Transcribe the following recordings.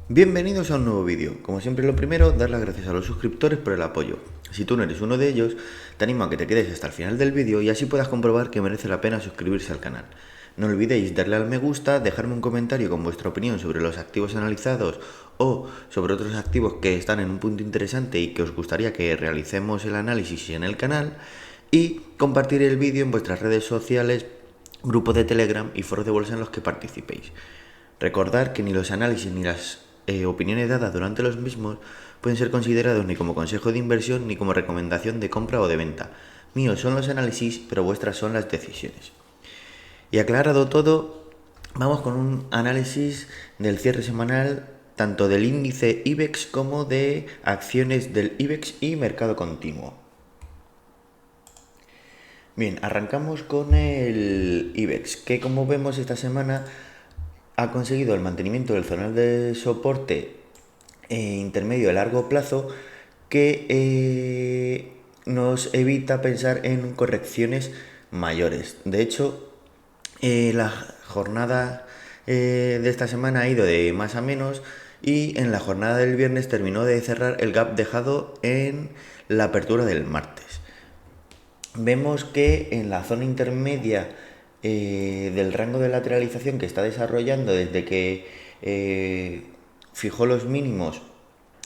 Bienvenidos a un nuevo vídeo. Como siempre, lo primero, dar las gracias a los suscriptores por el apoyo. Si tú no eres uno de ellos, te animo a que te quedes hasta el final del vídeo y así puedas comprobar que merece la pena suscribirse al canal. No olvidéis darle al me gusta, dejarme un comentario con vuestra opinión sobre los activos analizados o sobre otros activos que están en un punto interesante y que os gustaría que realicemos el análisis en el canal, y compartir el vídeo en vuestras redes sociales, grupos de Telegram y foros de bolsa en los que participéis. Recordar que ni los análisis ni las opiniones dadas durante los mismos pueden ser considerados ni como consejo de inversión ni como recomendación de compra o de venta. Míos son los análisis, pero vuestras son las decisiones. Y aclarado todo, vamos con un análisis del cierre semanal tanto del índice IBEX como de acciones del IBEX y mercado continuo. Bien, arrancamos con el IBEX, que como vemos esta semana ha conseguido el mantenimiento del zonal de soporte intermedio a largo plazo que nos evita pensar en correcciones mayores. De hecho, la jornada de esta semana ha ido de más a menos y en la jornada del viernes terminó de cerrar el gap dejado en la apertura del martes. Vemos que en la zona intermedia del rango de lateralización que está desarrollando desde que fijó los mínimos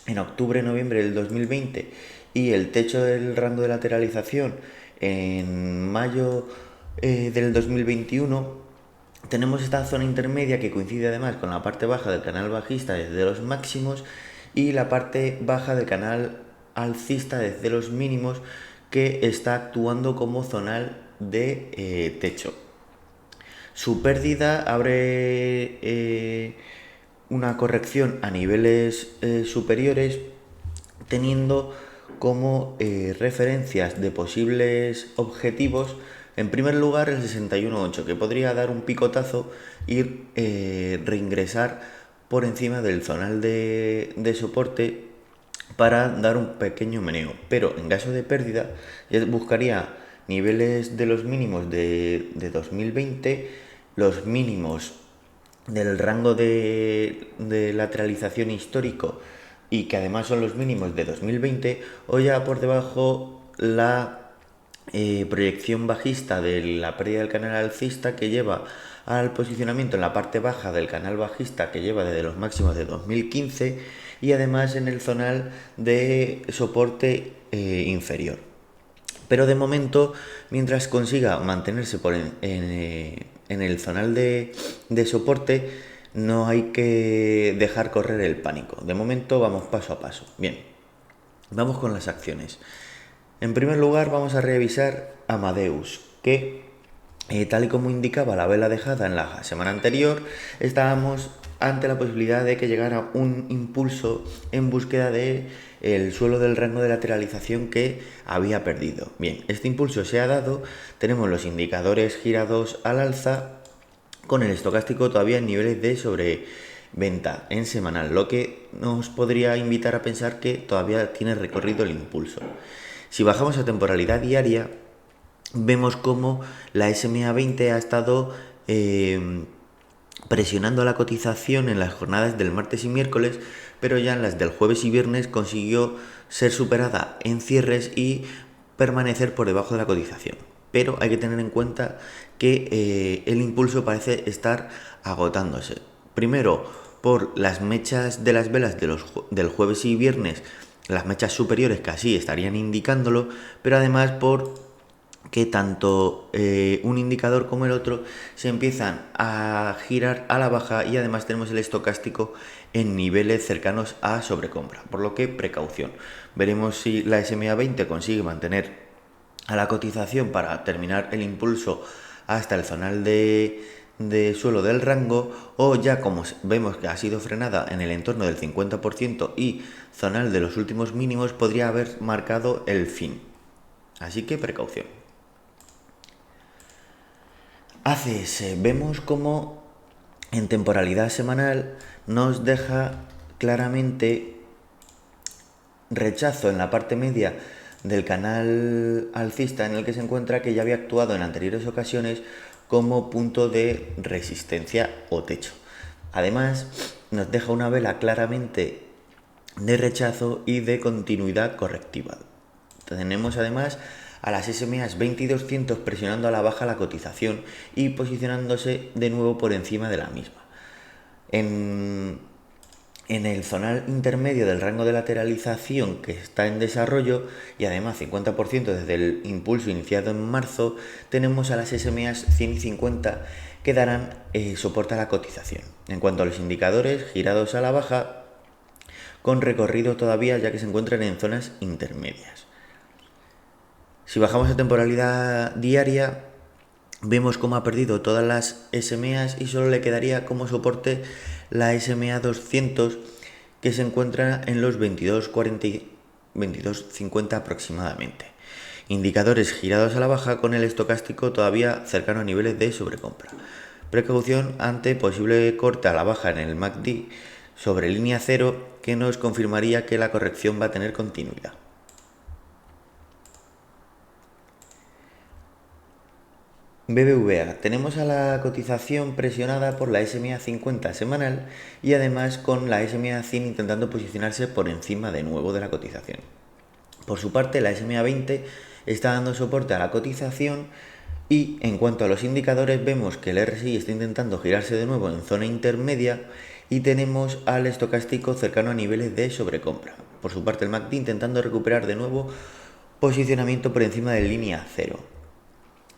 en octubre-noviembre del 2020 y el techo del rango de lateralización en mayo del 2021, tenemos esta zona intermedia que coincide además con la parte baja del canal bajista desde los máximos y la parte baja del canal alcista desde los mínimos, que está actuando como zonal de techo. Su pérdida abre una corrección a niveles superiores, teniendo como referencias de posibles objetivos, en primer lugar el 61.8, que podría dar un picotazo y reingresar por encima del zonal de soporte para dar un pequeño meneo, pero en caso de pérdida ya buscaría niveles de los mínimos de 2020, los mínimos del rango de lateralización histórico y que además son los mínimos de 2020, o ya por debajo la proyección bajista de la pérdida del canal alcista, que lleva al posicionamiento en la parte baja del canal bajista que lleva desde los máximos de 2015 y además en el zonal de soporte inferior. Pero de momento, mientras consiga mantenerse en el zonal de soporte, no hay que dejar correr el pánico. De momento vamos paso a paso. Bien, vamos con las acciones. En primer lugar vamos a revisar Amadeus, que tal y como indicaba la vela dejada en la semana anterior, estábamos ante la posibilidad de que llegara un impulso en búsqueda de el suelo del rango de lateralización que había perdido. Bien, este impulso se ha dado, tenemos los indicadores girados al alza con el estocástico todavía en niveles de sobreventa en semanal, lo que nos podría invitar a pensar que todavía tiene recorrido el impulso. Si bajamos a temporalidad diaria, vemos como la SMA20 ha estado presionando la cotización en las jornadas del martes y miércoles, pero ya en las del jueves y viernes consiguió ser superada en cierres y permanecer por debajo de la cotización. Pero hay que tener en cuenta que el impulso parece estar agotándose. Primero, por las mechas de las velas del jueves y viernes, las mechas superiores que así estarían indicándolo, pero además por que tanto un indicador como el otro se empiezan a girar a la baja y además tenemos el estocástico en niveles cercanos a sobrecompra, por lo que precaución. Veremos si la SMA20 consigue mantener a la cotización para terminar el impulso hasta el zonal de suelo del rango, o ya como vemos que ha sido frenada en el entorno del 50% y zonal de los últimos mínimos, podría haber marcado el fin. Así que precaución. ACS, vemos como en temporalidad semanal nos deja claramente rechazo en la parte media del canal alcista en el que se encuentra, que ya había actuado en anteriores ocasiones como punto de resistencia o techo. Además, nos deja una vela claramente de rechazo y de continuidad correctiva. Tenemos además a las SMAs 20 y 200 presionando a la baja la cotización y posicionándose de nuevo por encima de la misma. En el zonal intermedio del rango de lateralización que está en desarrollo y además 50% desde el impulso iniciado en marzo, tenemos a las SMAs 100 y 50 que darán soporte a la cotización. En cuanto a los indicadores, girados a la baja, con recorrido todavía ya que se encuentran en zonas intermedias. Si bajamos a temporalidad diaria, vemos cómo ha perdido todas las SMAs y solo le quedaría como soporte la SMA 200 que se encuentra en los 22.40 22.50 aproximadamente. Indicadores girados a la baja con el estocástico todavía cercano a niveles de sobrecompra. Precaución ante posible corte a la baja en el MACD sobre línea cero que nos confirmaría que la corrección va a tener continuidad. BBVA, tenemos a la cotización presionada por la SMA 50 semanal y además con la SMA 100 intentando posicionarse por encima de nuevo de la cotización. Por su parte, la SMA 20 está dando soporte a la cotización y en cuanto a los indicadores vemos que el RSI está intentando girarse de nuevo en zona intermedia y tenemos al estocástico cercano a niveles de sobrecompra. Por su parte, el MACD intentando recuperar de nuevo posicionamiento por encima de línea cero.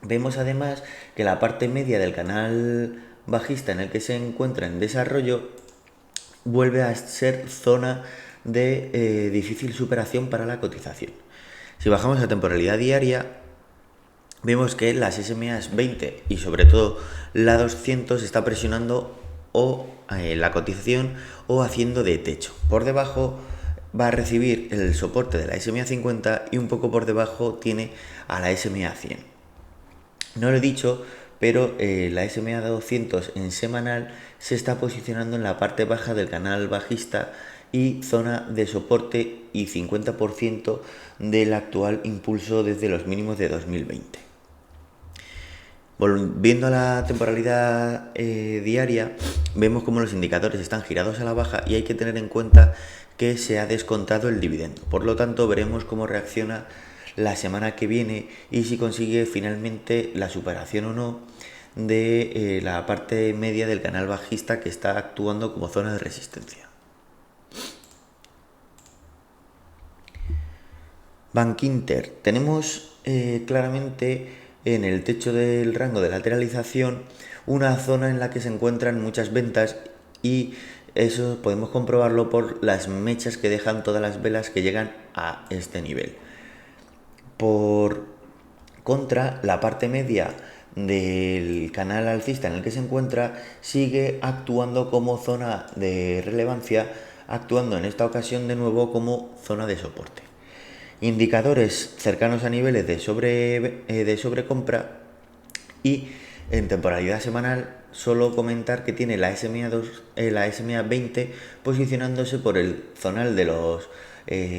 Vemos además que la parte media del canal bajista en el que se encuentra en desarrollo vuelve a ser zona de difícil superación para la cotización. Si bajamos a temporalidad diaria, vemos que las SMAs 20 y sobre todo la 200 está presionando la cotización o haciendo de techo. Por debajo va a recibir el soporte de la SMA 50 y un poco por debajo tiene a la SMA 100. No lo he dicho, pero la SMA 200 en semanal se está posicionando en la parte baja del canal bajista y zona de soporte y 50% del actual impulso desde los mínimos de 2020. Volviendo a la temporalidad diaria, vemos como los indicadores están girados a la baja y hay que tener en cuenta que se ha descontado el dividendo. Por lo tanto, veremos cómo reacciona la semana que viene y si consigue finalmente la superación o no de la parte media del canal bajista que está actuando como zona de resistencia. Bankinter, tenemos claramente en el techo del rango de lateralización una zona en la que se encuentran muchas ventas y eso podemos comprobarlo por las mechas que dejan todas las velas que llegan a este nivel. Por contra, la parte media del canal alcista en el que se encuentra sigue actuando como zona de relevancia, actuando en esta ocasión de nuevo como zona de soporte. Indicadores cercanos a niveles de sobrecompra y en temporalidad semanal solo comentar que tiene la SMA 20 posicionándose por el zonal de los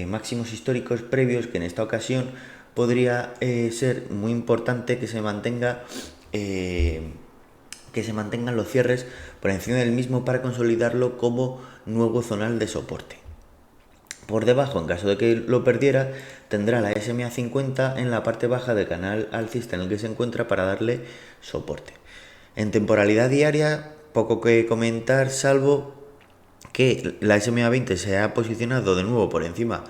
máximos históricos previos, que en esta ocasión podría ser muy importante que se mantengan los cierres por encima del mismo para consolidarlo como nuevo zonal de soporte. Por debajo, en caso de que lo perdiera, tendrá la SMA 50 en la parte baja del canal alcista en el que se encuentra para darle soporte. En temporalidad diaria, poco que comentar, salvo que la SMA 20 se ha posicionado de nuevo por encima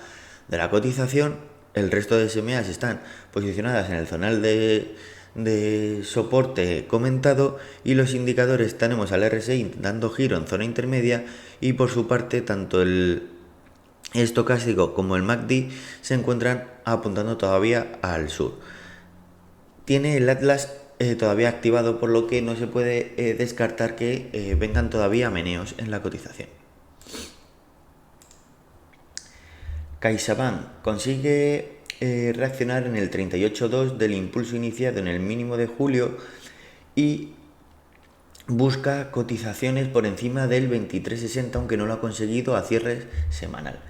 de la cotización. El resto de SMAs están posicionadas en el zonal de soporte comentado y los indicadores tenemos al RSI dando giro en zona intermedia y por su parte tanto el estocástico como el MACD se encuentran apuntando todavía al sur. Tiene el Atlas todavía activado, por lo que no se puede descartar que vengan todavía meneos en la cotización. CaixaBank consigue reaccionar en el 38.2 del impulso iniciado en el mínimo de julio y busca cotizaciones por encima del 23.60, aunque no lo ha conseguido a cierre semanal.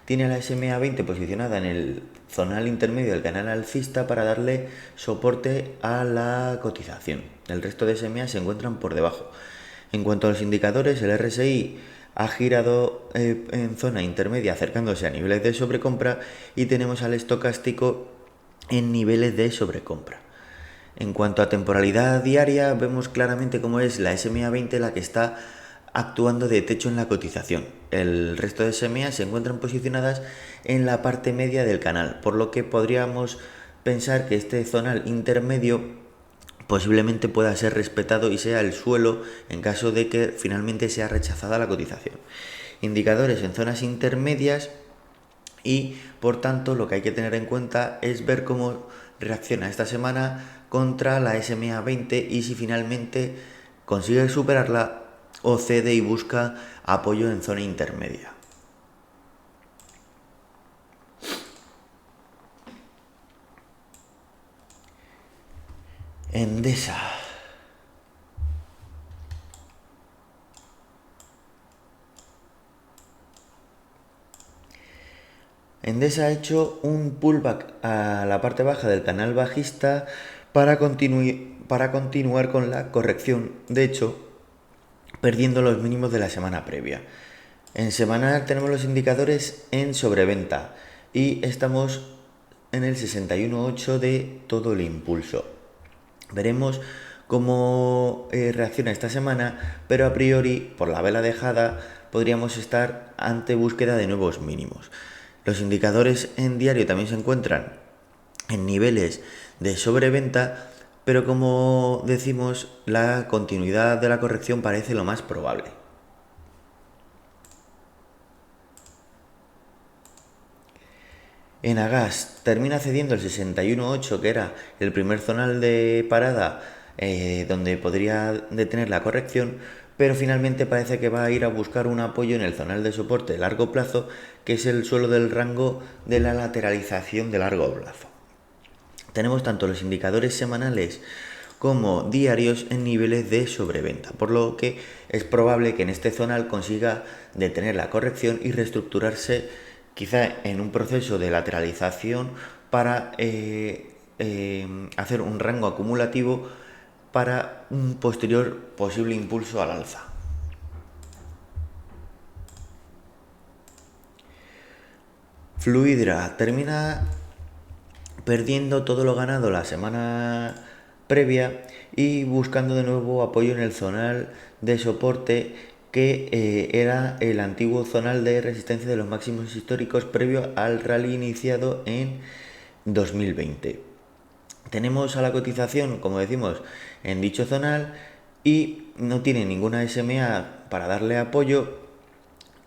Tiene a la SMA 20 posicionada en el zonal intermedio del canal alcista para darle soporte a la cotización. El resto de SMA se encuentran por debajo. En cuanto a los indicadores, el RSI ha girado en zona intermedia acercándose a niveles de sobrecompra y tenemos al estocástico en niveles de sobrecompra. En cuanto a temporalidad diaria, vemos claramente cómo es la SMA 20 la que está actuando de techo en la cotización. El resto de SMA se encuentran posicionadas en la parte media del canal, por lo que podríamos pensar que este zonal intermedio posiblemente pueda ser respetado y sea el suelo en caso de que finalmente sea rechazada la cotización. Indicadores en zonas intermedias y por tanto lo que hay que tener en cuenta es ver cómo reacciona esta semana contra la SMA 20 y si finalmente consigue superarla o cede y busca apoyo en zona intermedia. Endesa. Endesa ha hecho un pullback a la parte baja del canal bajista para continuar con la corrección. De hecho, perdiendo los mínimos de la semana previa. En semanal tenemos los indicadores en sobreventa y estamos en el 61.8 de todo el impulso. Veremos cómo reacciona esta semana, pero a priori, por la vela dejada, podríamos estar ante búsqueda de nuevos mínimos. Los indicadores en diario también se encuentran en niveles de sobreventa, pero como decimos, la continuidad de la corrección parece lo más probable. Enagas termina cediendo el 61.8, que era el primer zonal de parada donde podría detener la corrección, pero finalmente parece que va a ir a buscar un apoyo en el zonal de soporte de largo plazo, que es el suelo del rango de la lateralización de largo plazo. Tenemos tanto los indicadores semanales como diarios en niveles de sobreventa, por lo que es probable que en este zonal consiga detener la corrección y reestructurarse quizá en un proceso de lateralización para hacer un rango acumulativo para un posterior posible impulso al alza. Fluidra termina perdiendo todo lo ganado la semana previa y buscando de nuevo apoyo en el zonal de soporte que era el antiguo zonal de resistencia de los máximos históricos previo al rally iniciado en 2020. Tenemos a la cotización, como decimos, en dicho zonal y no tiene ninguna SMA para darle apoyo,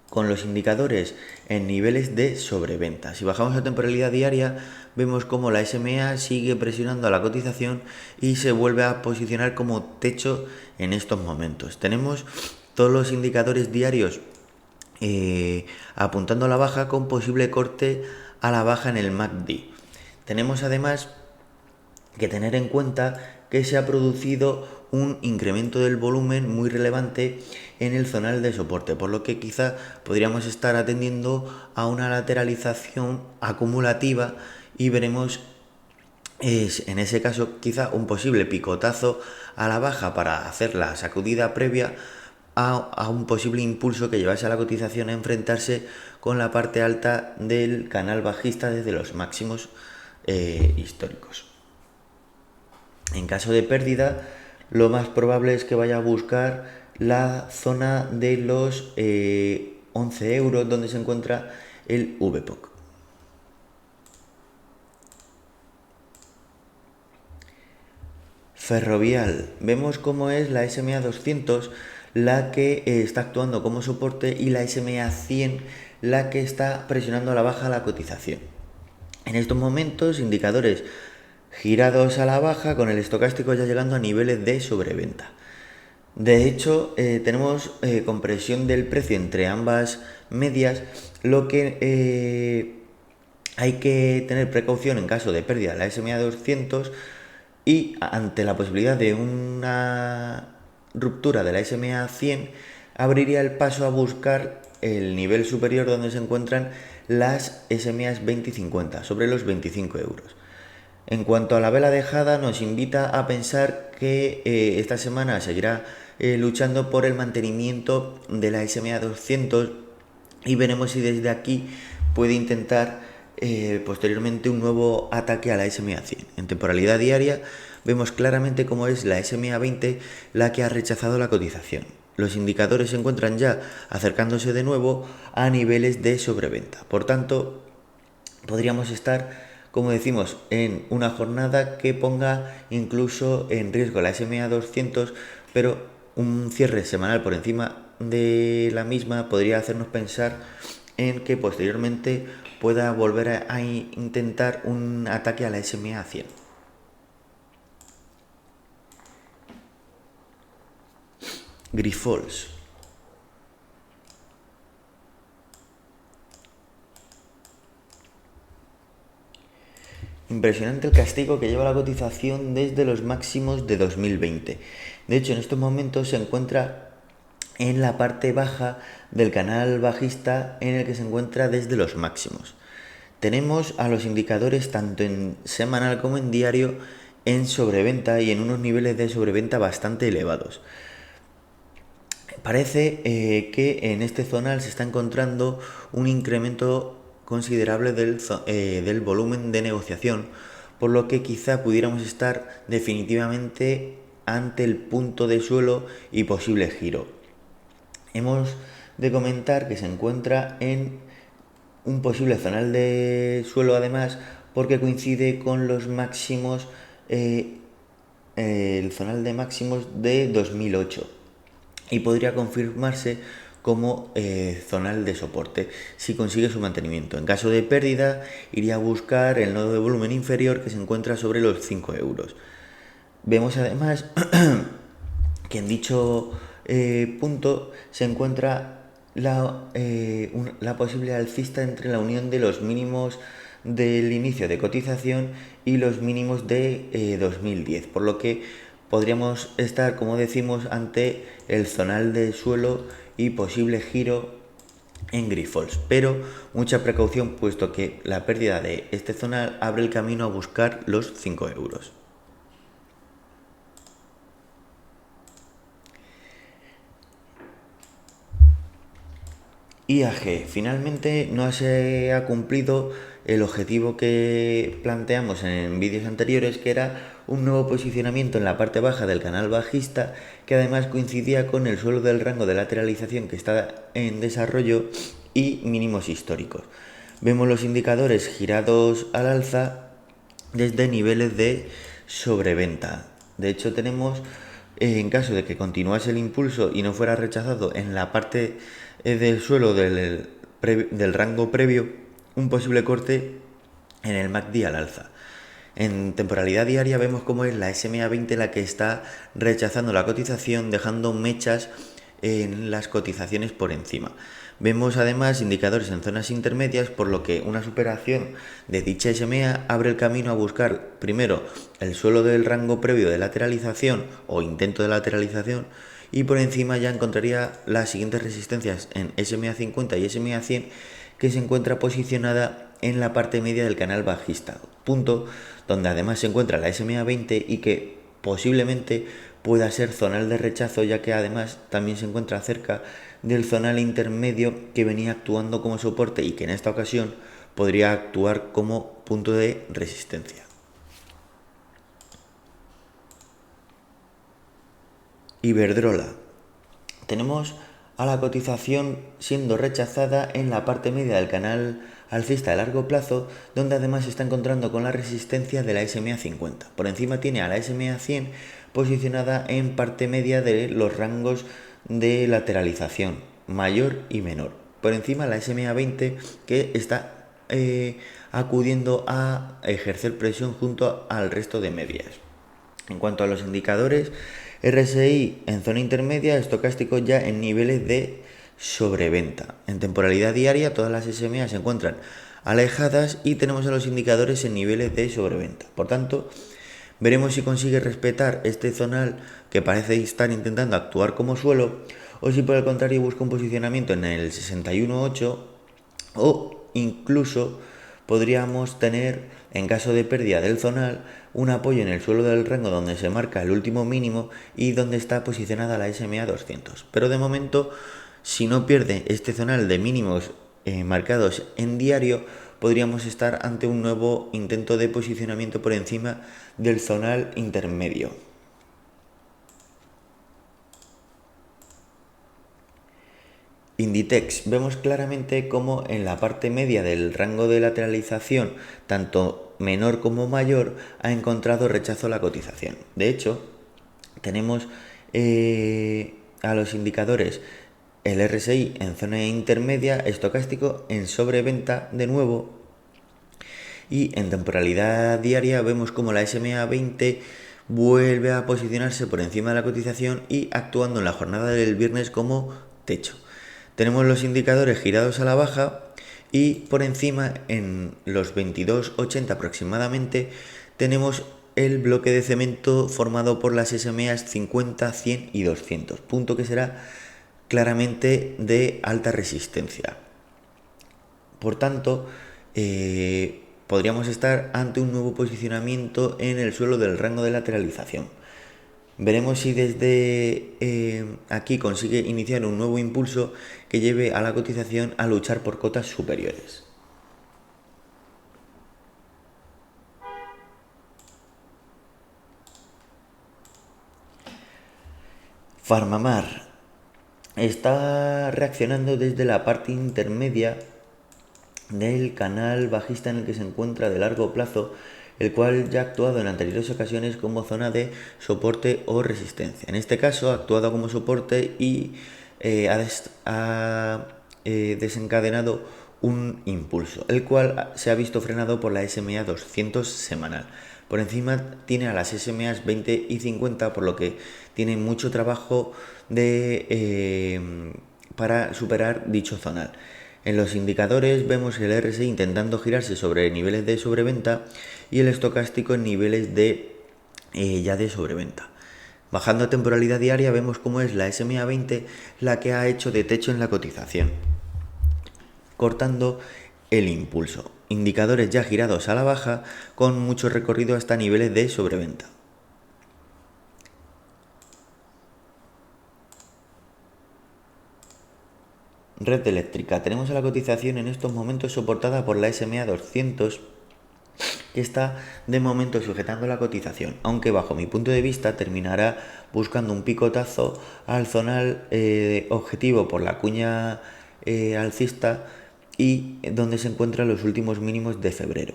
con los indicadores en niveles de sobreventa. Si bajamos a temporalidad diaria, vemos como la SMA sigue presionando a la cotización y se vuelve a posicionar como techo en estos momentos. Tenemos todos los indicadores diarios apuntando a la baja con posible corte a la baja en el MACD. Tenemos además que tener en cuenta que se ha producido un incremento del volumen muy relevante en el zonal de soporte, por lo que quizá podríamos estar atendiendo a una lateralización acumulativa y veremos en ese caso quizá un posible picotazo a la baja para hacer la sacudida previa a un posible impulso que llevase a la cotización a enfrentarse con la parte alta del canal bajista desde los máximos históricos. En caso de pérdida, lo más probable es que vaya a buscar la zona de los 11 euros donde se encuentra el VPOC. Ferrovial. Vemos cómo es la SMA 200 la que está actuando como soporte y la SMA 100 la que está presionando a la baja la cotización. En estos momentos, indicadores girados a la baja con el estocástico ya llegando a niveles de sobreventa. De hecho, tenemos compresión del precio entre ambas medias, lo que hay que tener precaución en caso de pérdida de la SMA 200 y ante la posibilidad de una ruptura de la SMA 100 abriría el paso a buscar el nivel superior donde se encuentran las SMAs 20 y 50, sobre los 25 euros. En cuanto a la vela dejada, nos invita a pensar que esta semana seguirá luchando por el mantenimiento de la SMA 200 y veremos si desde aquí puede intentar posteriormente un nuevo ataque a la SMA 100. En temporalidad diaria vemos claramente cómo es la SMA 20 la que ha rechazado la cotización. Los indicadores se encuentran ya acercándose de nuevo a niveles de sobreventa. Por tanto, podríamos estar, como decimos, en una jornada que ponga incluso en riesgo la SMA 200, pero un cierre semanal por encima de la misma podría hacernos pensar en que posteriormente pueda volver a intentar un ataque a la SMA 100. Grifols. Impresionante el castigo que lleva la cotización desde los máximos de 2020. De hecho, en estos momentos se encuentra en la parte baja del canal bajista en el que se encuentra desde los máximos. Tenemos a los indicadores tanto en semanal como en diario en sobreventa y en unos niveles de sobreventa bastante elevados. Parece que en este zonal se está encontrando un incremento considerable del volumen de negociación, por lo que quizá pudiéramos estar definitivamente ante el punto de suelo y posible giro. Hemos de comentar que se encuentra en un posible zonal de suelo además porque coincide con los máximos, el zonal de máximos de 2008 y podría confirmarse como zonal de soporte si consigue su mantenimiento. En caso de pérdida iría a buscar el nodo de volumen inferior que se encuentra sobre los 5 euros. Vemos además que en dicho punto se encuentra la posible alcista entre la unión de los mínimos del inicio de cotización y los mínimos de 2010, por lo que podríamos estar, como decimos, ante el zonal de suelo y posible giro en Grifols, pero mucha precaución puesto que la pérdida de este zonal abre el camino a buscar los 5 euros. IAG, finalmente no se ha cumplido el objetivo que planteamos en vídeos anteriores, que era un nuevo posicionamiento en la parte baja del canal bajista, que además coincidía con el suelo del rango de lateralización que está en desarrollo y mínimos históricos. Vemos los indicadores girados al alza desde niveles de sobreventa. De hecho, tenemos, en caso de que continuase el impulso y no fuera rechazado en la parte del suelo del rango previo, un posible corte en el MACD al alza. En temporalidad diaria vemos cómo es la SMA 20 la que está rechazando la cotización, dejando mechas en las cotizaciones por encima. Vemos además indicadores en zonas intermedias, por lo que una superación de dicha SMA abre el camino a buscar primero el suelo del rango previo de lateralización o intento de lateralización, y por encima ya encontraría las siguientes resistencias en SMA 50 y SMA 100, que se encuentra posicionada en la parte media del canal bajista, punto donde además se encuentra la SMA 20 y que posiblemente pueda ser zonal de rechazo, ya que además también se encuentra cerca del zonal intermedio que venía actuando como soporte y que en esta ocasión podría actuar como punto de resistencia. Iberdrola. Tenemos a la cotización siendo rechazada en la parte media del canal alcista de largo plazo, donde además se está encontrando con la resistencia de la SMA 50. Por encima tiene a la SMA 100 posicionada en parte media de los rangos de lateralización, mayor y menor. Por encima la SMA 20 que está acudiendo a ejercer presión junto al resto de medias. En cuanto a los indicadores, RSI en zona intermedia, estocástico ya en niveles de sobreventa. En temporalidad diaria todas las SMA se encuentran alejadas y tenemos a los indicadores en niveles de sobreventa. Por tanto, veremos si consigue respetar este zonal que parece estar intentando actuar como suelo, o si por el contrario busca un posicionamiento en el 61.8 o incluso podríamos tener en caso de pérdida del zonal, un apoyo en el suelo del rango donde se marca el último mínimo y donde está posicionada la SMA 200. Pero de momento, si no pierde este zonal de mínimos marcados en diario, podríamos estar ante un nuevo intento de posicionamiento por encima del zonal intermedio. Inditex, vemos claramente cómo en la parte media del rango de lateralización, tanto menor como mayor, ha encontrado rechazo a la cotización. De hecho, tenemos a los indicadores el RSI en zona intermedia, estocástico en sobreventa de nuevo, y en temporalidad diaria vemos como la SMA 20 vuelve a posicionarse por encima de la cotización y actuando en la jornada del viernes como techo. Tenemos los indicadores girados a la baja y por encima, en los 22,80 aproximadamente, tenemos el bloque de cemento formado por las SMAs 50, 100 y 200, punto que será claramente de alta resistencia. Por tanto, podríamos estar ante un nuevo posicionamiento en el suelo del rango de lateralización. Veremos si desde aquí consigue iniciar un nuevo impulso que lleve a la cotización a luchar por cotas superiores. Farmamar está reaccionando desde la parte intermedia del canal bajista en el que se encuentra de largo plazo, el cual ya ha actuado en anteriores ocasiones como zona de soporte o resistencia. En este caso ha actuado como soporte y ha desencadenado un impulso, el cual se ha visto frenado por la SMA 200 semanal. Por encima tiene a las SMAs 20 y 50, por lo que tiene mucho trabajo para superar dicho zonal. En los indicadores vemos el RSI intentando girarse sobre niveles de sobreventa y el estocástico en niveles de ya de sobreventa. Bajando a temporalidad diaria vemos cómo es la SMA 20 la que ha hecho de techo en la cotización, cortando el impulso. Indicadores ya girados a la baja con mucho recorrido hasta niveles de sobreventa. Red eléctrica. Tenemos a la cotización en estos momentos soportada por la SMA 200, que está de momento sujetando la cotización, aunque bajo mi punto de vista terminará buscando un picotazo al zonal objetivo por la cuña alcista y donde se encuentran los últimos mínimos de febrero.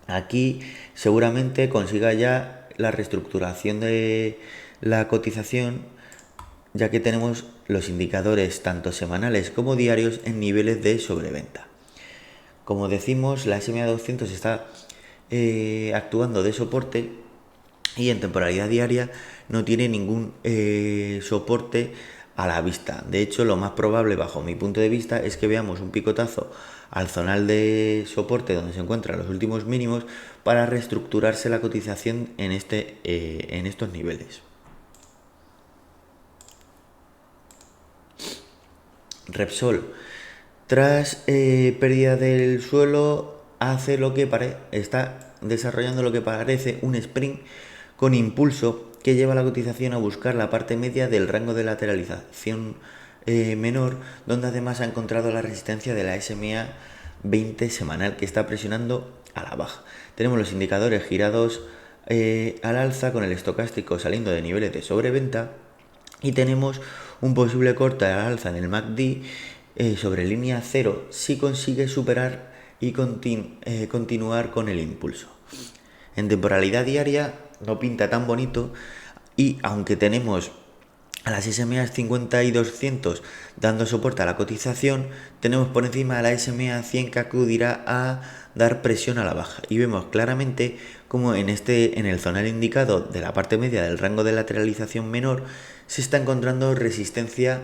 Aquí seguramente consiga ya la reestructuración de la cotización, ya que tenemos los indicadores tanto semanales como diarios en niveles de sobreventa. Como decimos, la SMA 200 está actuando de soporte y en temporalidad diaria no tiene ningún soporte a la vista. De hecho, lo más probable, bajo mi punto de vista, es que veamos un picotazo al zonal de soporte donde se encuentran los últimos mínimos para reestructurarse la cotización en estos niveles. Repsol, tras pérdida del suelo, hace lo que está desarrollando lo que parece un sprint con impulso que lleva a la cotización a buscar la parte media del rango de lateralización menor, donde además ha encontrado la resistencia de la SMA 20 semanal que está presionando a la baja. Tenemos los indicadores girados al alza con el estocástico saliendo de niveles de sobreventa y tenemos un posible corte al alza en el MACD sobre línea 0 si consigue superar y continuar con el impulso. En temporalidad diaria no pinta tan bonito y aunque tenemos a las SMA 50 y 200 dando soporte a la cotización, tenemos por encima a la SMA 100 que acudirá a dar presión a la baja y vemos claramente como en el zonal indicado de la parte media del rango de lateralización menor se está encontrando resistencia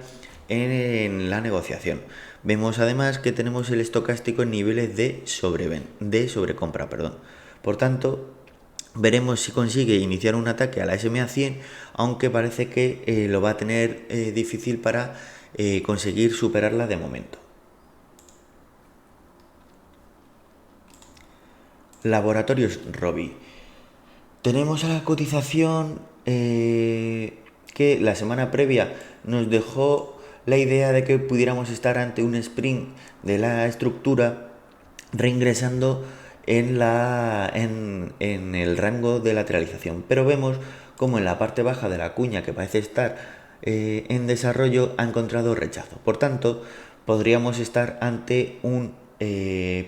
en la negociación. Vemos además que tenemos el estocástico en niveles de sobrecompra. Por tanto, veremos si consigue iniciar un ataque a la SMA 100, aunque parece que lo va a tener difícil para conseguir superarla de momento. Laboratorios Robi. Tenemos a la cotización que la semana previa nos dejó la idea de que pudiéramos estar ante un sprint de la estructura reingresando en el rango de lateralización. Pero vemos como en la parte baja de la cuña, que parece estar en desarrollo, ha encontrado rechazo. Por tanto, podríamos estar ante un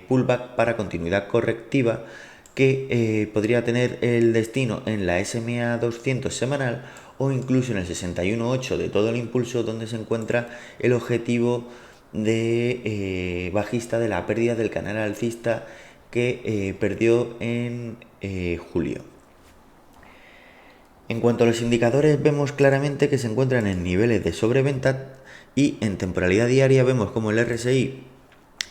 pullback para continuidad correctiva que podría tener el destino en la SMA 200 semanal o incluso en el 61.8 de todo el impulso, donde se encuentra el objetivo de bajista de la pérdida del canal alcista que perdió en julio. En cuanto a los indicadores, vemos claramente que se encuentran en niveles de sobreventa y en temporalidad diaria vemos como el RSI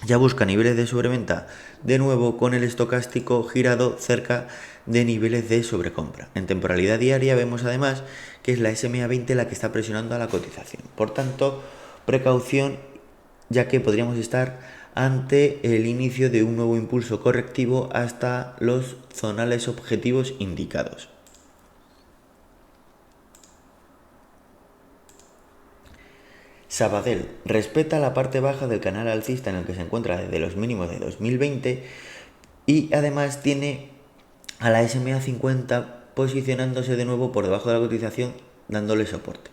ya busca niveles de sobreventa de nuevo, con el estocástico girado cerca de niveles de sobrecompra. En temporalidad diaria vemos además que es la SMA 20 la que está presionando a la cotización. Por tanto, precaución, ya que podríamos estar ante el inicio de un nuevo impulso correctivo hasta los zonales objetivos indicados. Sabadell respeta la parte baja del canal alcista en el que se encuentra desde los mínimos de 2020 y además tiene a la SMA 50 posicionándose de nuevo por debajo de la cotización, dándole soporte.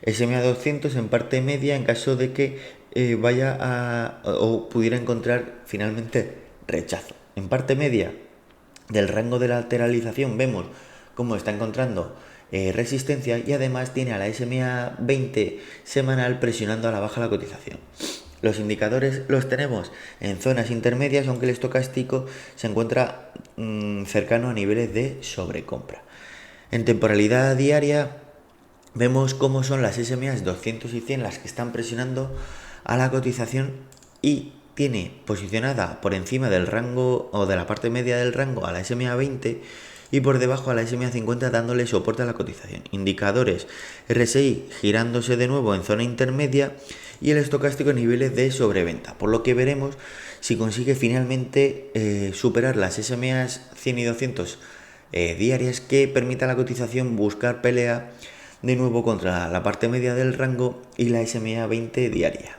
SMA 200 en parte media en caso de que vaya o pudiera encontrar finalmente rechazo. En parte media del rango de lateralización vemos cómo está encontrando resistencia y además tiene a la SMA 20 semanal presionando a la baja la cotización. Los indicadores los tenemos en zonas intermedias, aunque el estocástico se encuentra cercano a niveles de sobrecompra. En temporalidad diaria vemos cómo son las SMAs 200 y 100 las que están presionando a la cotización y tiene posicionada por encima del rango o de la parte media del rango a la SMA 20 y por debajo a la SMA 50 dándole soporte a la cotización. Indicadores RSI girándose de nuevo en zona intermedia y el estocástico en niveles de sobreventa, por lo que veremos si consigue finalmente superar las SMAs 100 y 200 diarias que permita a la cotización buscar pelea de nuevo contra la parte media del rango y la SMA 20 diaria.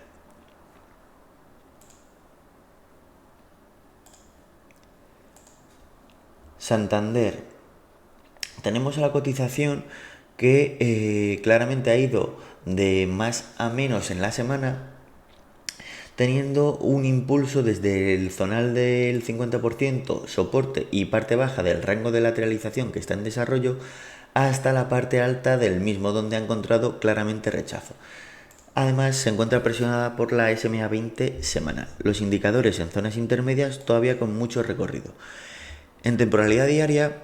Santander. Tenemos a la cotización que claramente ha ido de más a menos en la semana, teniendo un impulso desde el zonal del 50%, soporte y parte baja del rango de lateralización que está en desarrollo, hasta la parte alta del mismo, donde ha encontrado claramente rechazo. Además, se encuentra presionada por la SMA 20 semanal. Los indicadores en zonas intermedias todavía con mucho recorrido. En temporalidad diaria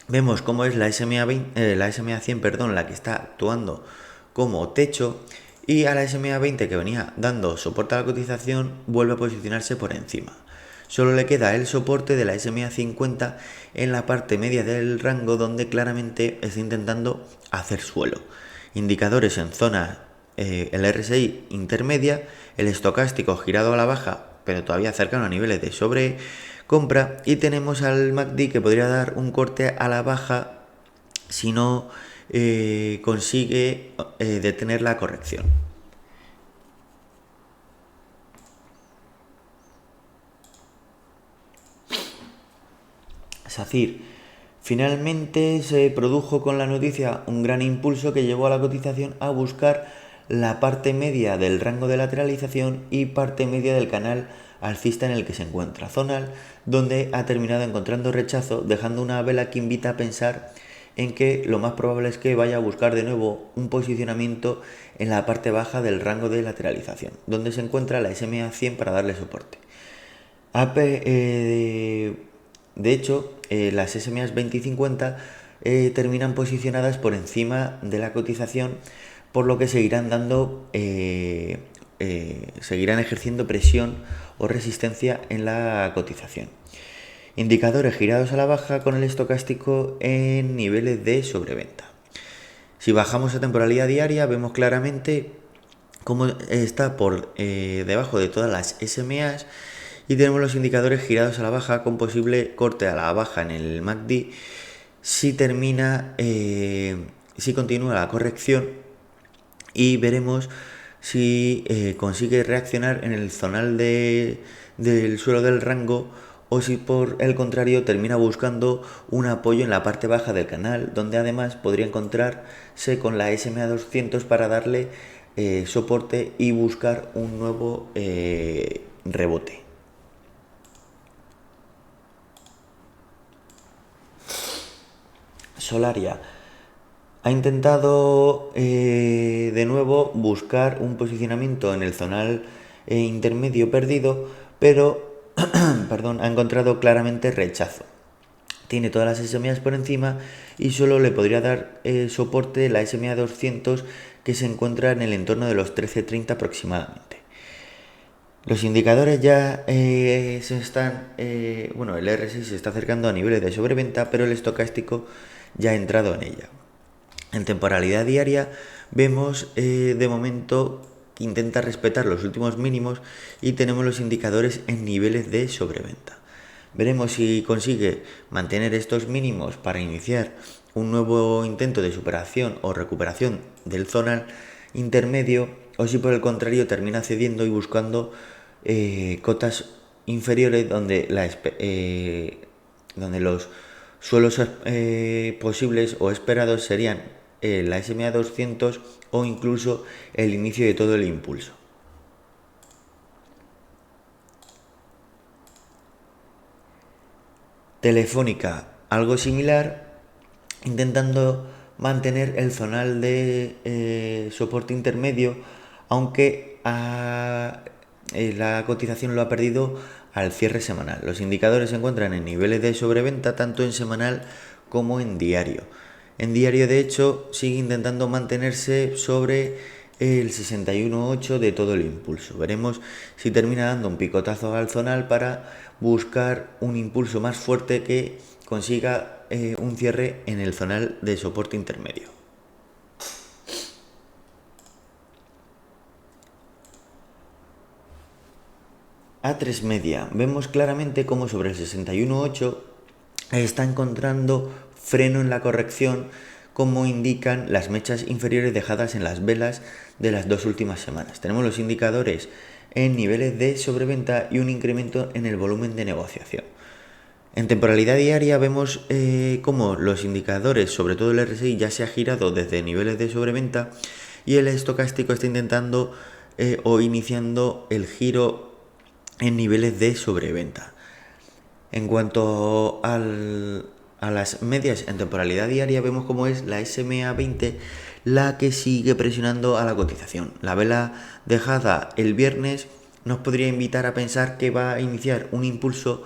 vemos cómo es la SMA 100, la que está actuando como techo, y a la SMA 20 que venía dando soporte a la cotización vuelve a posicionarse por encima. Solo le queda el soporte de la SMA 50 en la parte media del rango, donde claramente está intentando hacer suelo. Indicadores en zona, el RSI intermedia, el estocástico girado a la baja pero todavía cercano a niveles de sobrecompra, y tenemos al MACD que podría dar un corte a la baja si no consigue detener la corrección. SACIR. Finalmente se produjo con la noticia un gran impulso que llevó a la cotización a buscar la parte media del rango de lateralización y parte media del canal alcista en el que se encuentra, zonal, donde ha terminado encontrando rechazo, dejando una vela que invita a pensar en que lo más probable es que vaya a buscar de nuevo un posicionamiento en la parte baja del rango de lateralización, donde se encuentra la SMA 100 para darle soporte. De hecho, las SMAs 20 y 50 terminan posicionadas por encima de la cotización, por lo que seguirán ejerciendo presión o resistencia en la cotización. Indicadores girados a la baja con el estocástico en niveles de sobreventa. Si bajamos a temporalidad diaria, vemos claramente cómo está por debajo de todas las SMAs y tenemos los indicadores girados a la baja con posible corte a la baja en el MACD si si continúa la corrección, y veremos si consigue reaccionar en el zonal del suelo del rango, o si por el contrario termina buscando un apoyo en la parte baja del canal, donde además podría encontrarse con la SMA 200 para darle soporte y buscar un nuevo rebote. Solaria ha intentado de nuevo buscar un posicionamiento en el zonal intermedio perdido, pero perdón, ha encontrado claramente rechazo. Tiene todas las SMAs por encima y solo le podría dar soporte la SMA 200, que se encuentra en el entorno de los 13.30 aproximadamente. Los indicadores ya se están, el RSI se está acercando a niveles de sobreventa, pero el estocástico ya ha entrado en ella. En temporalidad diaria vemos de momento que intenta respetar los últimos mínimos y tenemos los indicadores en niveles de sobreventa. Veremos si consigue mantener estos mínimos para iniciar un nuevo intento de superación o recuperación del zonal intermedio, o si por el contrario termina cediendo y buscando cotas inferiores donde los suelos posibles o esperados serían la SMA 200 o incluso el inicio de todo el impulso. Telefónica, algo similar, intentando mantener el zonal de soporte intermedio, aunque la cotización lo ha perdido al cierre semanal. Los indicadores se encuentran en niveles de sobreventa tanto en semanal como en diario. En diario, de hecho, sigue intentando mantenerse sobre el 61.8 de todo el impulso. Veremos si termina dando un picotazo al zonal para buscar un impulso más fuerte que consiga un cierre en el zonal de soporte intermedio. A3 media, vemos claramente cómo sobre el 61.8 está encontrando freno en la corrección, como indican las mechas inferiores dejadas en las velas de las dos últimas semanas. Tenemos los indicadores en niveles de sobreventa y un incremento en el volumen de negociación. En temporalidad diaria vemos cómo los indicadores, sobre todo el RSI, ya se ha girado desde niveles de sobreventa y el estocástico está intentando o iniciando el giro en niveles de sobreventa. En cuanto a las medias en temporalidad diaria, vemos cómo es la SMA 20 la que sigue presionando a la cotización. La vela dejada el viernes nos podría invitar a pensar que va a iniciar un impulso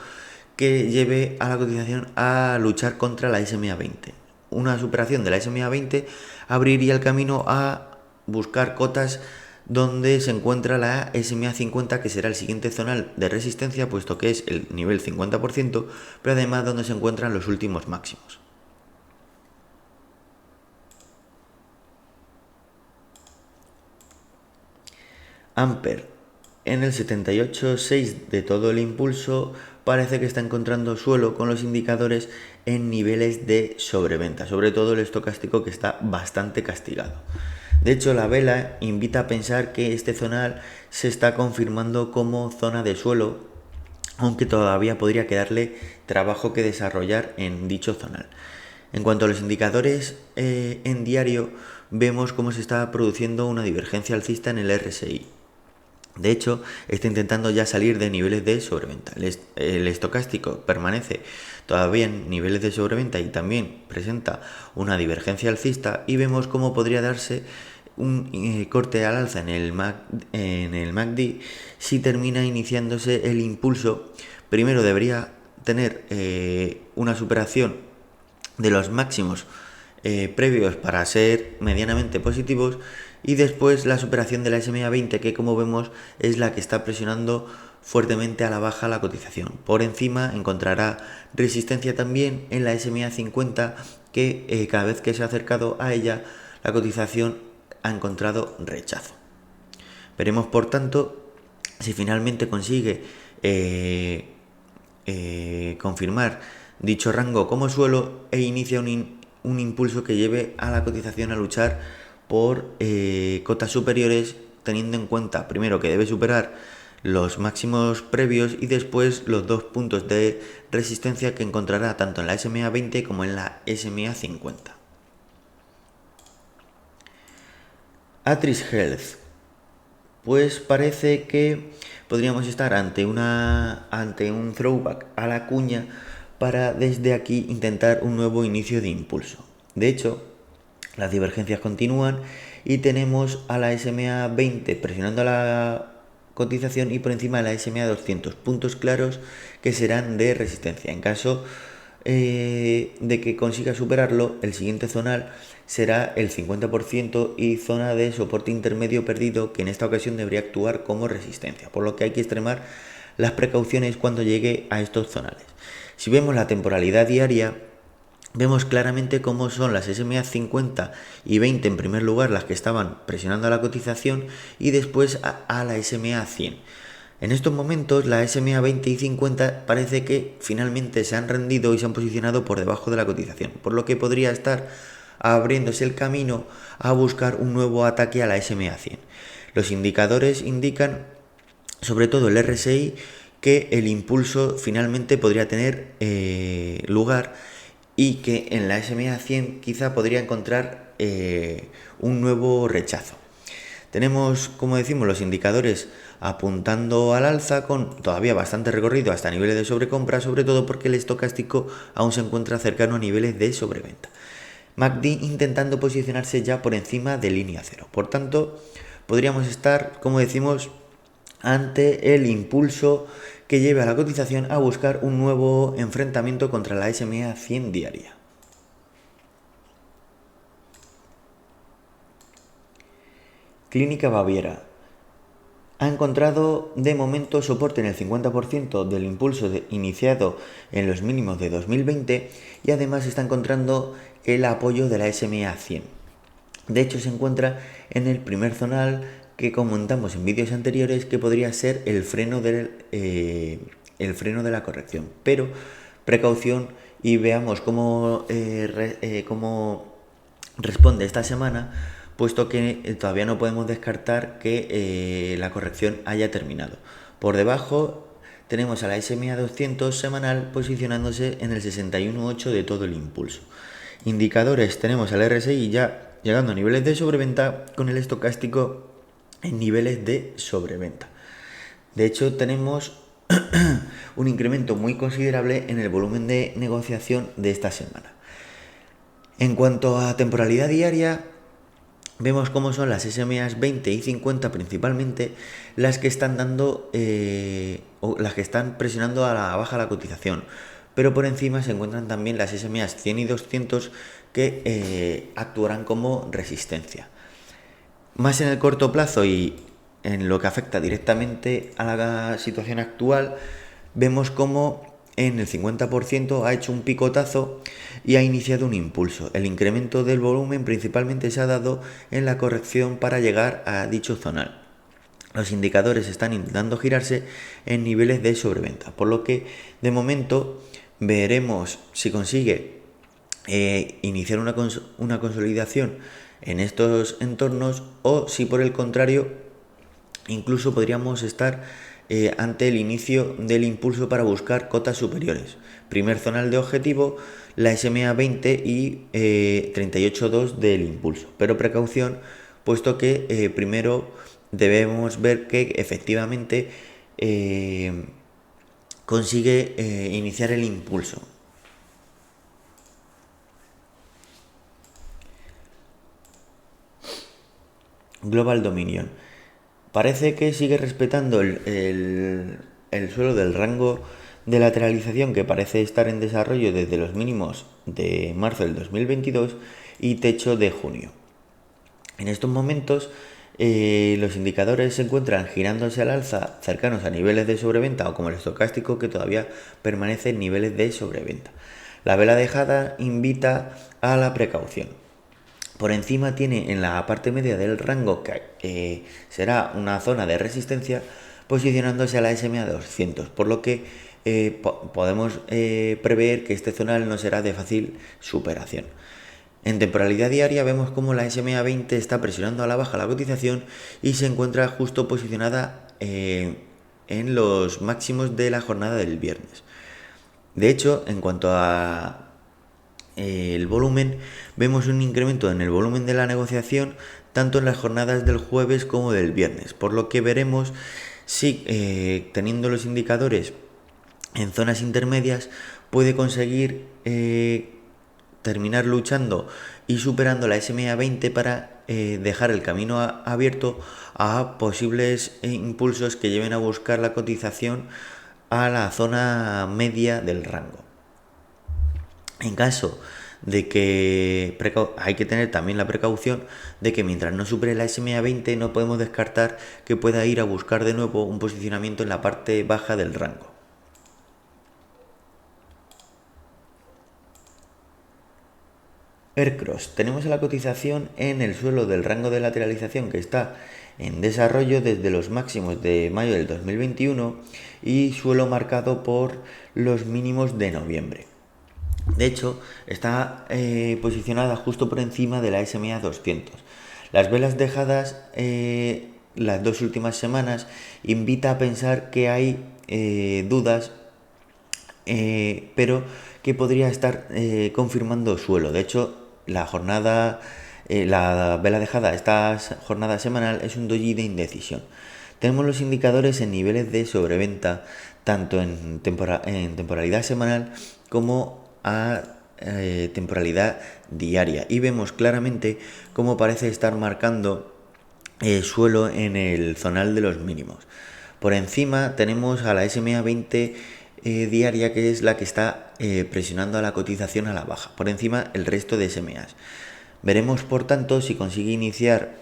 que lleve a la cotización a luchar contra la SMA 20. Una superación de la SMA 20 abriría el camino a buscar cotas donde se encuentra la SMA 50, que será el siguiente zonal de resistencia, puesto que es el nivel 50%, pero además donde se encuentran los últimos máximos. Amper, en el 78.6 de todo el impulso, parece que está encontrando suelo con los indicadores en niveles de sobreventa, sobre todo el estocástico, que está bastante castigado. De hecho, la vela invita a pensar que este zonal se está confirmando como zona de suelo, aunque todavía podría quedarle trabajo que desarrollar en dicho zonal. En cuanto a los indicadores en diario, vemos cómo se está produciendo una divergencia alcista en el RSI. De hecho, está intentando ya salir de niveles de sobreventa. El estocástico permanece todavía en niveles de sobreventa y también presenta una divergencia alcista, y vemos cómo podría darse un corte al alza en el MACD si termina iniciándose el impulso. Primero debería tener una superación de los máximos previos para ser medianamente positivos, y después la superación de la SMA 20, que como vemos es la que está presionando fuertemente a la baja la cotización. Por encima encontrará resistencia también en la SMA 50, que cada vez que se ha acercado a ella la cotización ha encontrado rechazo. Veremos por tanto si finalmente consigue confirmar dicho rango como suelo e inicia un impulso que lleve a la cotización a luchar por cotas superiores, teniendo en cuenta primero que debe superar los máximos previos y después los dos puntos de resistencia que encontrará tanto en la SMA 20 como en la SMA 50. Atris Health. Pues parece que podríamos estar ante un throwback a la cuña para desde aquí intentar un nuevo inicio de impulso. De hecho, las divergencias continúan y tenemos a la SMA 20 presionando a la cotización y por encima de la SMA 200, puntos claros que serán de resistencia. En caso de que consiga superarlo, el siguiente zonal será el 50% y zona de soporte intermedio perdido, que en esta ocasión debería actuar como resistencia, por lo que hay que extremar las precauciones cuando llegue a estos zonales. Si vemos la temporalidad diaria, vemos claramente cómo son las SMA 50 y 20 en primer lugar las que estaban presionando a la cotización y después a la SMA 100. En estos momentos la SMA 20 y 50 parece que finalmente se han rendido y se han posicionado por debajo de la cotización, por lo que podría estar abriéndose el camino a buscar un nuevo ataque a la SMA 100. Los indicadores indican, sobre todo el RSI, que el impulso finalmente podría tener lugar y que en la SMA 100 quizá podría encontrar un nuevo rechazo. Tenemos, como decimos, los indicadores apuntando al alza con todavía bastante recorrido hasta niveles de sobrecompra, sobre todo porque el estocástico aún se encuentra cercano a niveles de sobreventa. MACD intentando posicionarse ya por encima de línea cero. Por tanto, podríamos estar, como decimos, ante el impulso que lleve a la cotización a buscar un nuevo enfrentamiento contra la SMA 100 diaria. Clínica Baviera ha encontrado de momento soporte en el 50% del impulso iniciado en los mínimos de 2020 y además está encontrando el apoyo de la SMA 100. De hecho, se encuentra en el primer zonal que comentamos en vídeos anteriores, que podría ser el freno de la corrección. Pero precaución y veamos cómo responde esta semana, puesto que todavía no podemos descartar que la corrección haya terminado. Por debajo tenemos a la SMA 200 semanal posicionándose en el 61.8 de todo el impulso. Indicadores, tenemos al RSI ya llegando a niveles de sobreventa con el estocástico en niveles de sobreventa. De hecho, tenemos un incremento muy considerable en el volumen de negociación de esta semana. En cuanto a temporalidad diaria, vemos cómo son las SMAs 20 y 50 principalmente las que están dando o las que están presionando a la baja la cotización, pero por encima se encuentran también las SMAs 100 y 200 que actuarán como resistencia. Más en el corto plazo y en lo que afecta directamente a la situación actual, vemos cómo en el 50% ha hecho un picotazo y ha iniciado un impulso. El incremento del volumen principalmente se ha dado en la corrección para llegar a dicho zonal. Los indicadores están intentando girarse en niveles de sobreventa, por lo que de momento veremos si consigue iniciar una consolidación en estos entornos o si por el contrario incluso podríamos estar ante el inicio del impulso para buscar cotas superiores. Primer zonal de objetivo, la SMA 20 y 38.2 del impulso. Pero precaución, puesto que primero debemos ver que efectivamente consigue iniciar el impulso. Global Dominion. Parece que sigue respetando el suelo del rango de lateralización que parece estar en desarrollo desde los mínimos de marzo del 2022 y techo de junio. En estos momentos los indicadores se encuentran girándose al alza cercanos a niveles de sobreventa o como el estocástico que todavía permanece en niveles de sobreventa. La vela dejada invita a la precaución. Por encima tiene en la parte media del rango, que será una zona de resistencia, posicionándose a la SMA 200, por lo que podemos prever que este zonal no será de fácil superación. En temporalidad diaria vemos como la SMA 20 está presionando a la baja la cotización y se encuentra justo posicionada en los máximos de la jornada del viernes. De hecho, en cuanto a el volumen, vemos un incremento en el volumen de la negociación tanto en las jornadas del jueves como del viernes, por lo que veremos si teniendo los indicadores en zonas intermedias puede conseguir terminar luchando y superando la SMA 20 para dejar el camino abierto a posibles impulsos que lleven a buscar la cotización a la zona media del rango. En caso de que hay que tener también la precaución de que mientras no supere la SMA 20 no podemos descartar que pueda ir a buscar de nuevo un posicionamiento en la parte baja del rango. Aircross, tenemos la cotización en el suelo del rango de lateralización que está en desarrollo desde los máximos de mayo del 2021 y suelo marcado por los mínimos de noviembre. De hecho, está posicionada justo por encima de la SMA 200. Las velas dejadas las dos últimas semanas invita a pensar que hay dudas, pero que podría estar confirmando suelo. De hecho, la vela dejada esta jornada semanal es un doji de indecisión. Tenemos los indicadores en niveles de sobreventa tanto en temporalidad semanal como a temporalidad diaria y vemos claramente cómo parece estar marcando suelo en el zonal de los mínimos. Por encima tenemos a la SMA 20 diaria, que es la que está presionando a la cotización a la baja, por encima el resto de SMAs. Veremos por tanto si consigue iniciar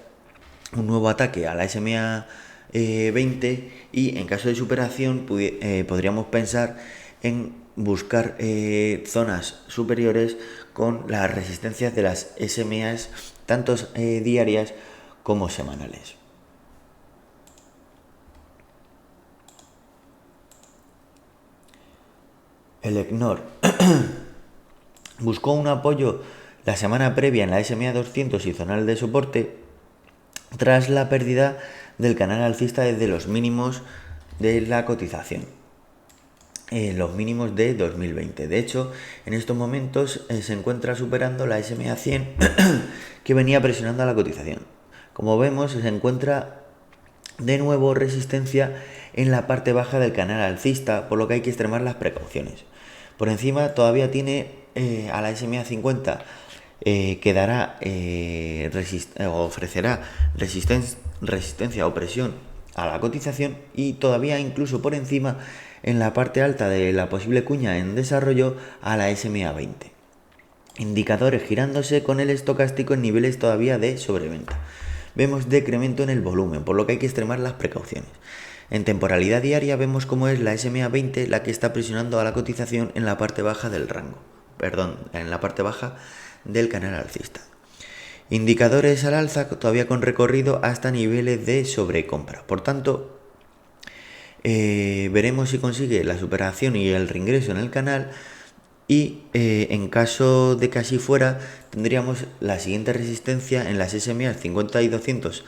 un nuevo ataque a la SMA 20 y en caso de superación podríamos pensar en buscar zonas superiores con las resistencias de las SMAs tanto diarias como semanales. El ECNOR buscó un apoyo la semana previa en la SMA 200 y zonal de soporte tras la pérdida del canal alcista desde los mínimos de la cotización, los mínimos de 2020. De hecho, en estos momentos se encuentra superando la SMA 100 que venía presionando a la cotización. Como vemos, se encuentra de nuevo resistencia en la parte baja del canal alcista, por lo que hay que extremar las precauciones. Por encima todavía tiene a la SMA 50 que dará ofrecerá resistencia o presión a la cotización y todavía incluso por encima en la parte alta de la posible cuña en desarrollo a la SMA 20. Indicadores girándose con el estocástico en niveles todavía de sobreventa. Vemos decremento en el volumen, por lo que hay que extremar las precauciones. En temporalidad diaria vemos cómo es la SMA 20 la que está presionando a la cotización en la parte baja del rango, en la parte baja del canal alcista. Indicadores al alza todavía con recorrido hasta niveles de sobrecompra. Por tanto, veremos si consigue la superación y el reingreso en el canal y en caso de que así fuera tendríamos la siguiente resistencia en las SMA 50 y 200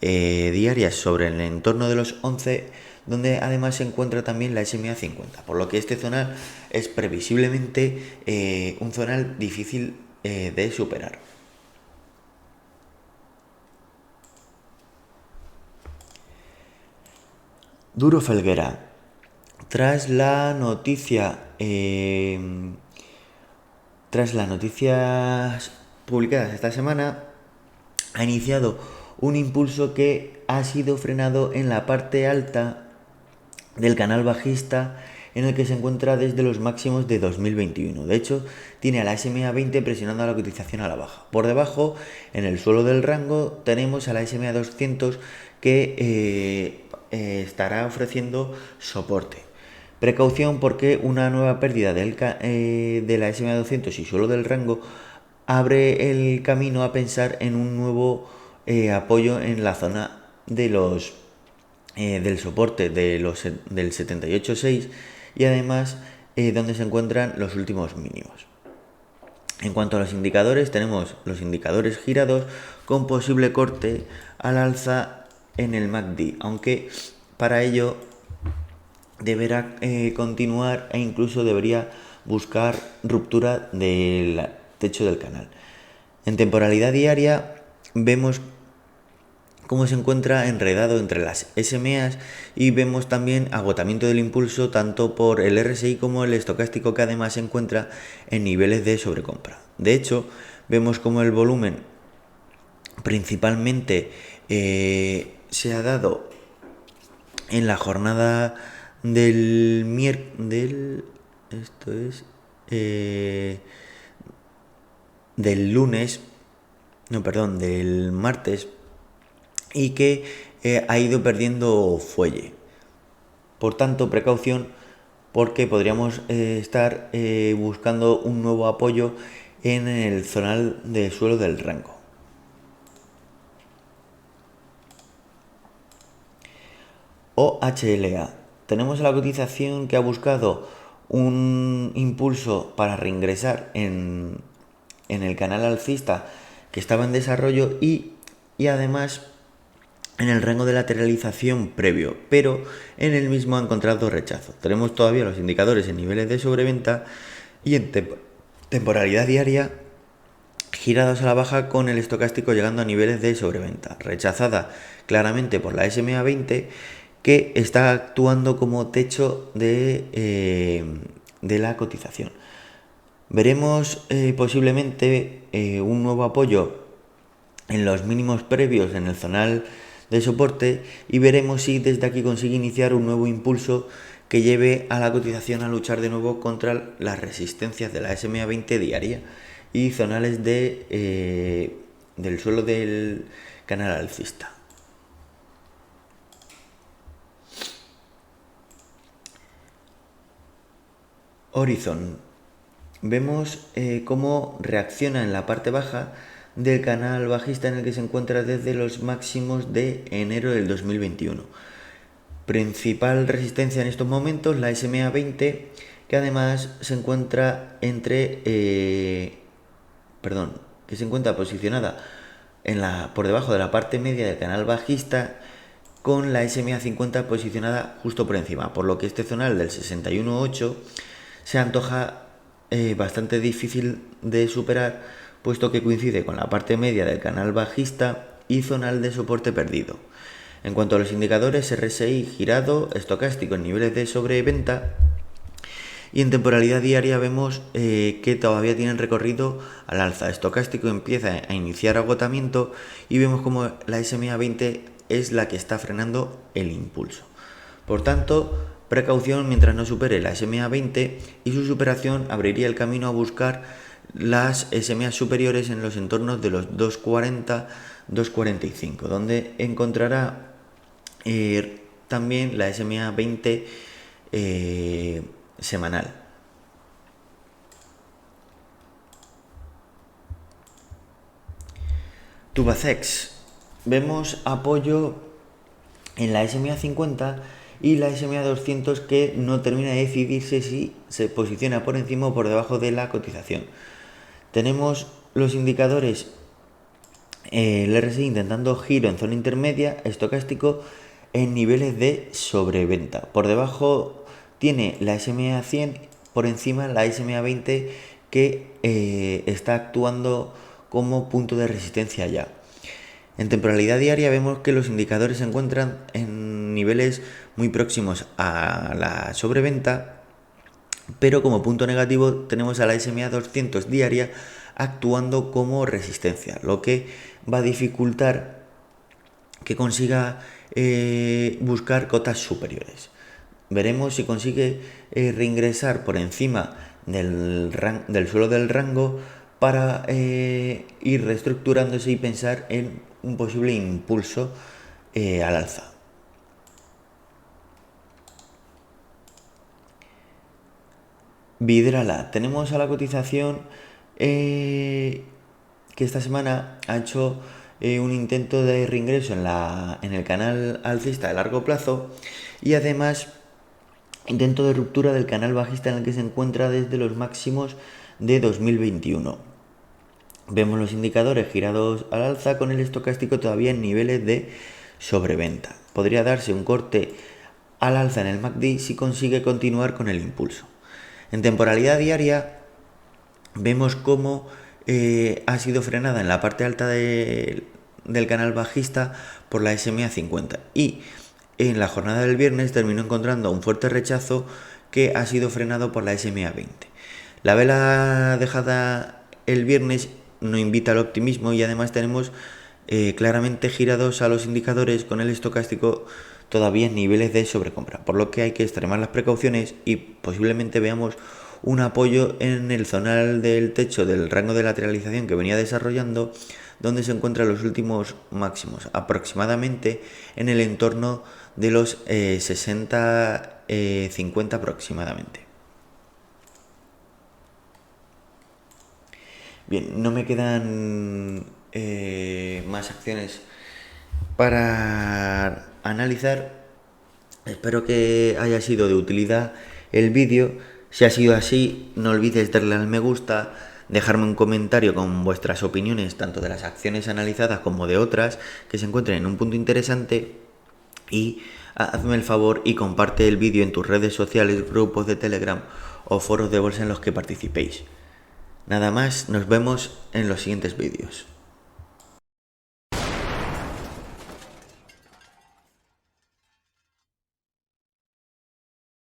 diarias sobre el entorno de los 11, donde además se encuentra también la SMA 50, por lo que este zonal es previsiblemente un zonal difícil de superar. Duro Felguera, tras las noticias publicadas esta semana, ha iniciado un impulso que ha sido frenado en la parte alta del canal bajista en el que se encuentra desde los máximos de 2021. De hecho, tiene a la SMA 20 presionando a la cotización a la baja. Por debajo, en el suelo del rango, tenemos a la SMA 200 que estará ofreciendo soporte. Precaución porque una nueva pérdida de la SMA 200 y suelo del rango abre el camino a pensar en un nuevo apoyo en la zona de los del soporte del 78.6 y además donde se encuentran los últimos mínimos. En cuanto a los indicadores, tenemos los indicadores girados con posible corte al alza en el MACD, aunque para ello deberá continuar e incluso debería buscar ruptura del techo del canal. En temporalidad diaria vemos cómo se encuentra enredado entre las SMAs y vemos también agotamiento del impulso tanto por el RSI como el estocástico, que además se encuentra en niveles de sobrecompra. De hecho, vemos como el volumen principalmente se ha dado en la jornada del martes, y que ha ido perdiendo fuelle. Por tanto, precaución, porque podríamos estar buscando un nuevo apoyo en el zonal de suelo del rango. OHLA. Tenemos la cotización que ha buscado un impulso para reingresar en el canal alcista que estaba en desarrollo y además en el rango de lateralización previo, pero en el mismo ha encontrado rechazo. Tenemos todavía los indicadores en niveles de sobreventa y en temporalidad diaria girados a la baja, con el estocástico llegando a niveles de sobreventa, rechazada claramente por la SMA 20, que está actuando como techo de la cotización. Veremos posiblemente un nuevo apoyo en los mínimos previos en el zonal de soporte y veremos si desde aquí consigue iniciar un nuevo impulso que lleve a la cotización a luchar de nuevo contra las resistencias de la SMA 20 diaria y zonales del suelo del canal alcista. Horizon. Vemos cómo reacciona en la parte baja del canal bajista en el que se encuentra desde los máximos de enero del 2021. Principal resistencia en estos momentos, la SMA 20, que además se encuentra que se encuentra posicionada por debajo de la parte media del canal bajista, con la SMA 50 posicionada justo por encima, por lo que este zonal del 61.8 se antoja bastante difícil de superar, puesto que coincide con la parte media del canal bajista y zonal de soporte perdido. En cuanto a los indicadores, RSI girado, estocástico en niveles de sobreventa, y en temporalidad diaria vemos que todavía tienen recorrido al alza. Estocástico empieza a iniciar agotamiento y vemos como la SMA 20 es la que está frenando el impulso. Por tanto, precaución mientras no supere la SMA 20, y su superación abriría el camino a buscar las SMA superiores en los entornos de los 2.40-2.45, donde encontrará también la SMA 20 semanal. Tubacex. Vemos apoyo en la SMA 50 y la SMA 200, que no termina de decidirse si se posiciona por encima o por debajo de la cotización. Tenemos los indicadores, el RSI intentando giro en zona intermedia, estocástico en niveles de sobreventa. Por debajo tiene la SMA 100, por encima la SMA 20, que está actuando como punto de resistencia ya. En temporalidad diaria vemos que los indicadores se encuentran en niveles muy próximos a la sobreventa, pero como punto negativo tenemos a la SMA 200 diaria actuando como resistencia, lo que va a dificultar que consiga buscar cotas superiores. Veremos si consigue reingresar por encima del suelo del rango para ir reestructurándose y pensar en un posible impulso al alza. Vidrala. Tenemos a la cotización que esta semana ha hecho un intento de reingreso en el canal alcista de largo plazo y además intento de ruptura del canal bajista en el que se encuentra desde los máximos de 2021. Vemos los indicadores girados al alza con el estocástico todavía en niveles de sobreventa. Podría darse un corte al alza en el MACD si consigue continuar con el impulso. En temporalidad diaria vemos cómo ha sido frenada en la parte alta del canal bajista por la SMA 50 y en la jornada del viernes terminó encontrando un fuerte rechazo que ha sido frenado por la SMA 20. La vela dejada el viernes no invita al optimismo y además tenemos claramente girados a los indicadores con el estocástico todavía en niveles de sobrecompra, por lo que hay que extremar las precauciones y posiblemente veamos un apoyo en el zonal del techo del rango de lateralización que venía desarrollando, donde se encuentran los últimos máximos, aproximadamente en el entorno de los 60-50 aproximadamente. Bien, no me quedan más acciones para analizar. Espero que haya sido de utilidad el vídeo. Si ha sido así, no olvides darle al me gusta, dejarme un comentario con vuestras opiniones tanto de las acciones analizadas como de otras que se encuentren en un punto interesante y hazme el favor y comparte el vídeo en tus redes sociales, grupos de Telegram o foros de bolsa en los que participéis. Nada más, nos vemos en los siguientes vídeos.